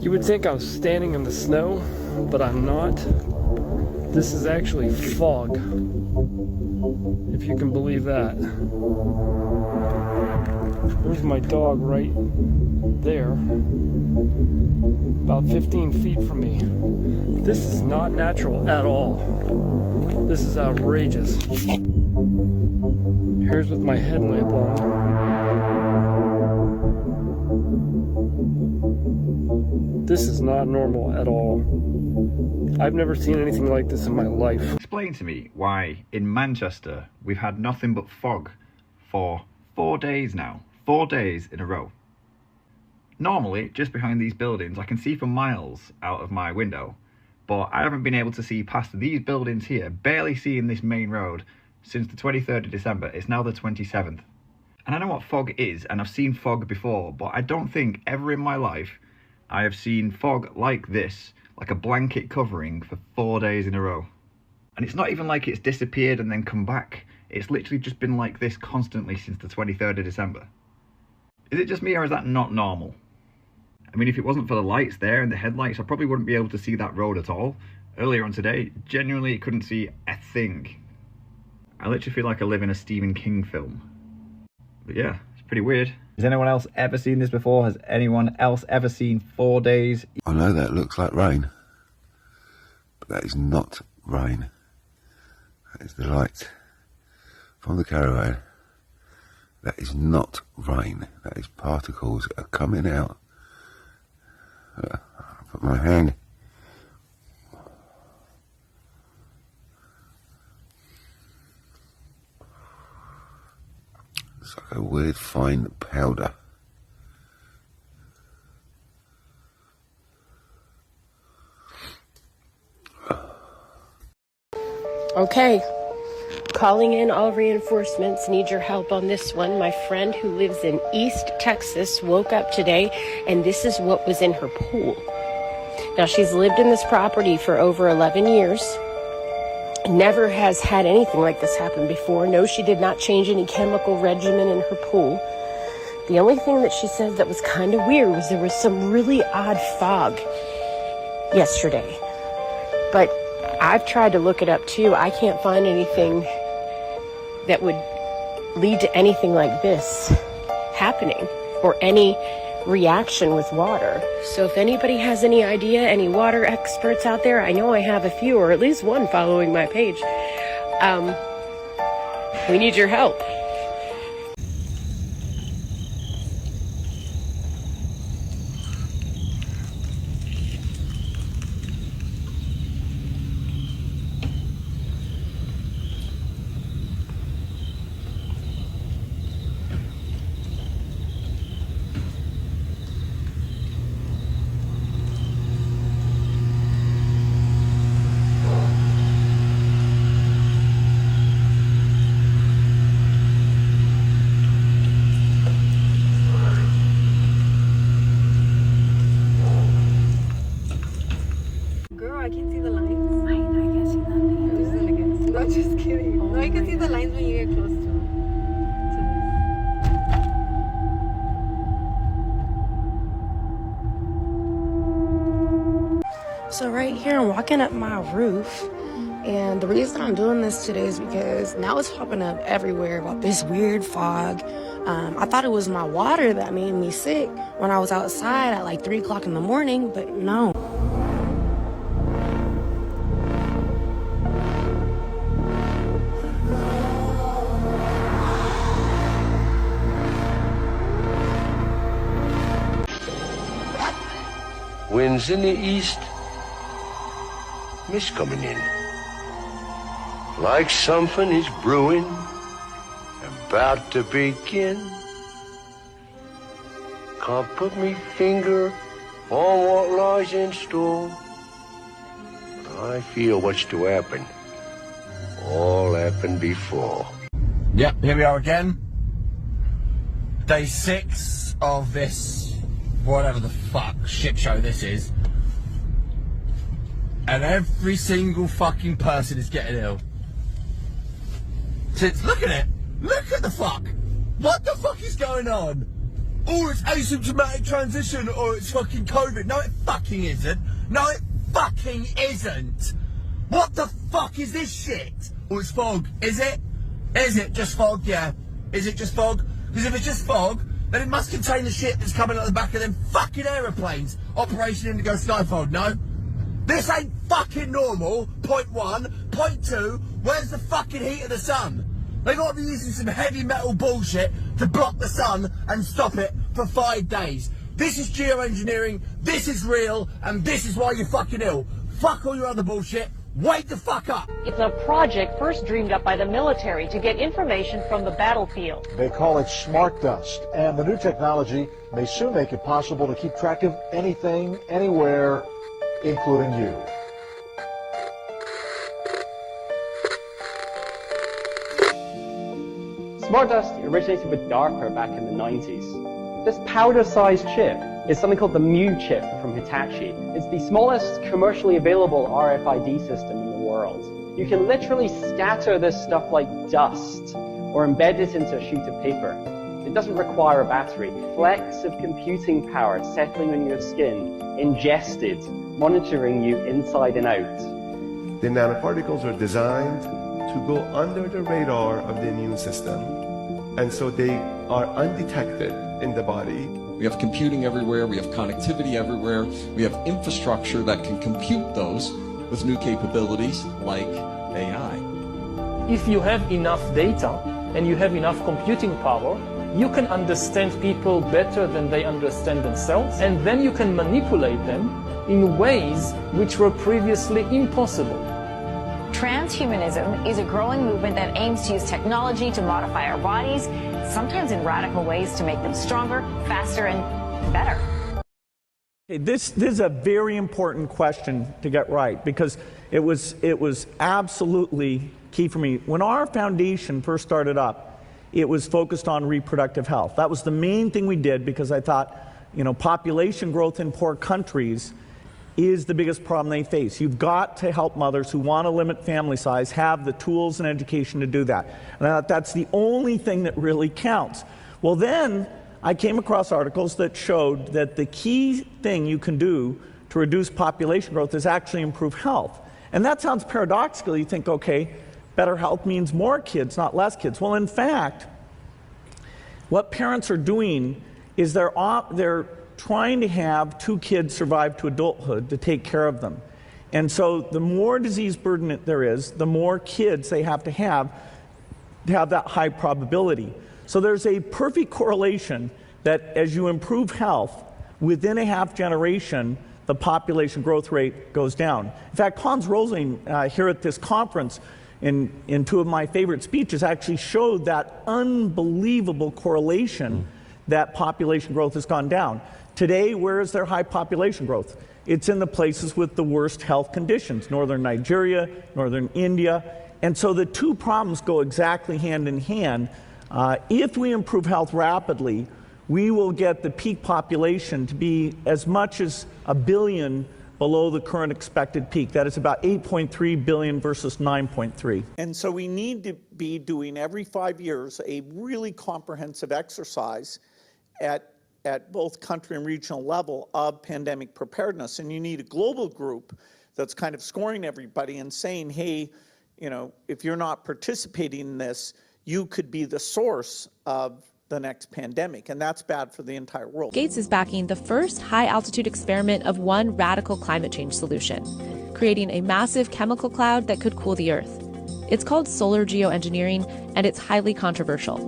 You would think I was standing in the snow, but I'm not. This is actually fog, if you can believe that. There's my dog right there, about 15 feet from me. This is not natural at all. This is outrageous. Here's with my headlamp on. This is not normal at all. I've never seen anything like this in my life. Explain to me why in Manchester we've had nothing but fog for 4 days now. 4 days in a row. Normally, just behind these buildings, I can see for miles out of my window, but I haven't been able to see past these buildings here, barely seeing this main road, since the 23rd of December. It's now the 27th. And I know what fog is, and I've seen fog before, but I don't think ever in my life I have seen fog like this, like a blanket covering for 4 days in a row. And it's not even like it's disappeared and then come back. It's literally just been like this constantly since the 23rd of December. Is it just me, or is that not normal? I mean, if it wasn't for the lights there and the headlights, I probably wouldn't be able to see that road at all. Earlier on today, genuinely couldn't see a thing. I literally feel like I live in a Stephen King film. But yeah, it's pretty weird. Has anyone else ever seen this before? Has anyone else ever seen 4 days? I know that looks like rain, but that is not rain. That is the light from the caravan. That is not rain. That is particles that are coming out. I'll put my hand. It's like a weird fine powder. Okay, calling in all reinforcements. Need your help on this one. My friend who lives in East Texas woke up today and this is what was in her pool. Now, she's lived in this property for over 11 years. Never has had anything like this happen before. No, she did not change any chemical regimen in her pool. The only thing that she said that was kind of weird was there was some really odd fog yesterday. But I've tried to look it up too. I can't find anything that would lead to anything like this happening or any reaction with water. So if anybody has any idea, any water experts out there, I know I have a few, or at least one following my page. We need your help. I can see the lines. I can see the lines. No, just kidding. Oh, no, you can see the lines when you get close to this. So right here, I'm walking up my roof, and the reason I'm doing this today is because now it's popping up everywhere about this weird fog. I thought it was my water that made me sick when I was outside at like 3 o'clock in the morning, but no. Winds in the east, mist coming in. Like something is brewing, about to begin. Can't put me finger on what lies in store. I feel what's to happen. All happened before. Yep, here we are again. Day 6 of this, whatever the fuck shit show this is. And every single fucking person is getting ill. Look at it! Look at the fuck! What the fuck is going on? oh, it's asymptomatic transition or it's fucking COVID. No, it fucking isn't. No, it fucking isn't. What the fuck is this shit? Oh, it's fog. Is it? Is it just fog? Yeah. Is it just fog? Because if it's just fog, then it must contain the shit that's coming out the back of them fucking aeroplanes. Operation Indigo Skyfold, no? This ain't fucking normal, point one. Point two, where's the fucking heat of the sun? They gotta be using some heavy metal bullshit to block the sun and stop it for 5 days. This is geoengineering, this is real, and this is why you're fucking ill. Fuck all your other bullshit. Wake the fuck up! It's a project first dreamed up by the military to get information from the battlefield. They call it smart dust, and the new technology may soon make it possible to keep track of anything, anywhere, including you. Smart dust originated with DARPA back in the 90s. This powder-sized chip is something called the Mu chip from Hitachi. It's the smallest commercially available RFID system in the world. You can literally scatter this stuff like dust or embed it into a sheet of paper. It doesn't require a battery. Flecks of computing power settling on your skin, ingested, monitoring you inside and out. The nanoparticles are designed to go under the radar of the immune system, and so they are undetected in the body. We have computing everywhere, we have connectivity everywhere, we have infrastructure that can compute those with new capabilities like AI. If you have enough data and you have enough computing power, you can understand people better than they understand themselves, and then you can manipulate them in ways which were previously impossible. Transhumanism is a growing movement that aims to use technology to modify our bodies, sometimes in radical ways to make them stronger, faster, and better. Okay, this is a very important question to get right, because it was absolutely key for me. When our foundation first started up, it was focused on reproductive health. That was the main thing we did, because I thought, you know, population growth in poor countries is the biggest problem they face. You've got to help mothers who want to limit family size have the tools and education to do that. And I thought that's the only thing that really counts. Well, then I came across articles that showed that the key thing you can do to reduce population growth is actually improve health. And that sounds paradoxical. You think, okay, better health means more kids, not less kids. Well, in fact, what parents are doing is they're trying to have 2 kids survive to adulthood to take care of them. And so the more disease burden there is, the more kids they have to have that high probability. So there's a perfect correlation that as you improve health, within a half generation, the population growth rate goes down. In fact, Hans Rosling here at this conference in 2 of my favorite speeches actually showed that unbelievable correlation that population growth has gone down. Today, where is there high population growth? It's in the places with the worst health conditions, northern Nigeria, northern India. And so the 2 problems go exactly hand in hand. If we improve health rapidly, we will get the peak population to be as much as 1 billion below the current expected peak. That is about 8.3 billion versus 9.3. And so we need to be doing every 5 years a really comprehensive exercise at both country and regional level of pandemic preparedness. And you need a global group that's kind of scoring everybody and saying, hey, you know, if you're not participating in this, you could be the source of the next pandemic, and that's bad for the entire world. Gates is backing the first high-altitude experiment of one radical climate change solution, creating a massive chemical cloud that could cool the Earth. It's called solar geoengineering, and it's highly controversial.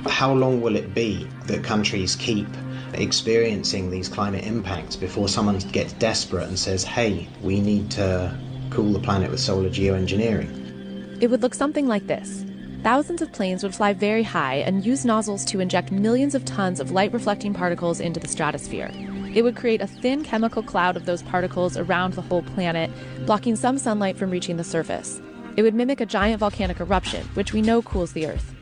How long will it be that countries keep experiencing these climate impacts before someone gets desperate and says, hey, we need to cool the planet with solar geoengineering? It would look something like this. Thousands of planes would fly very high and use nozzles to inject millions of tons of light-reflecting particles into the stratosphere. It would create a thin chemical cloud of those particles around the whole planet, blocking some sunlight from reaching the surface. It would mimic a giant volcanic eruption, which we know cools the Earth.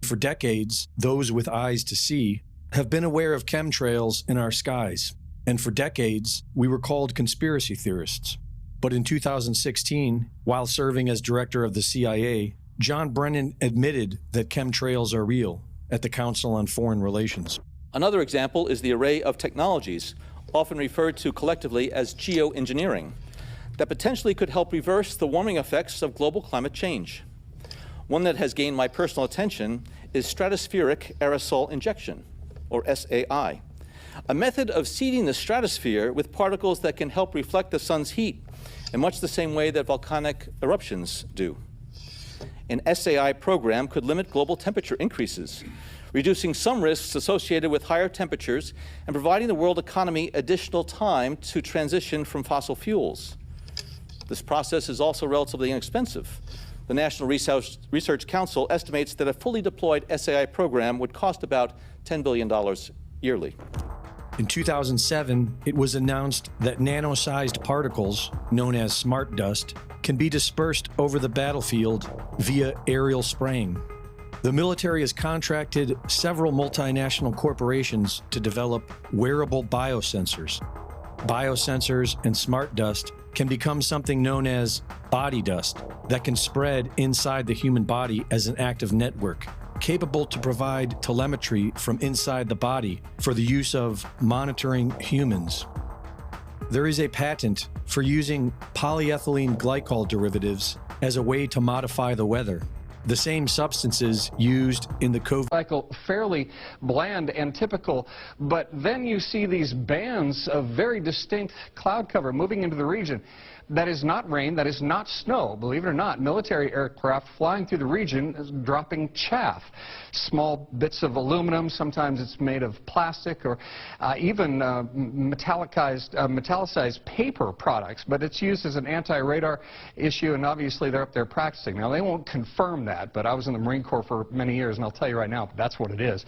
For decades, those with eyes to see have been aware of chemtrails in our skies. And for decades, we were called conspiracy theorists. But in 2016, while serving as director of the CIA, John Brennan admitted that chemtrails are real. at the Council on Foreign Relations. Another example is the array of technologies, often referred to collectively as geoengineering, that potentially could help reverse the warming effects of global climate change. One that has gained my personal attention is stratospheric aerosol injection, or SAI, a method of seeding the stratosphere with particles that can help reflect the sun's heat in much the same way that volcanic eruptions do. An SAI program could limit global temperature increases, reducing some risks associated with higher temperatures and providing the world economy additional time to transition from fossil fuels. This process is also relatively inexpensive. The National Research Council estimates that a fully deployed SAI program would cost about $10 billion yearly. In 2007, it was announced that nano-sized particles, known as smart dust, can be dispersed over the battlefield via aerial spraying. The military has contracted several multinational corporations to develop wearable biosensors. Biosensors and smart dust can become something known as body dust that can spread inside the human body as an active network, capable to provide telemetry from inside the body for the use of monitoring humans. There is a patent for using polyethylene glycol derivatives as a way to modify the weather. The same substances used in the COVID cycle, fairly bland and typical, but then you see these bands of very distinct cloud cover moving into the region. That is not rain, that is not snow, believe it or not. Military aircraft flying through the region is dropping chaff. Small bits of aluminum, sometimes it's made of plastic, or even metallicized paper products, but it's used as an anti-radar issue, and obviously they're up there practicing. Now, they won't confirm that, but I was in the Marine Corps for many years, and I'll tell you right now, that's what it is.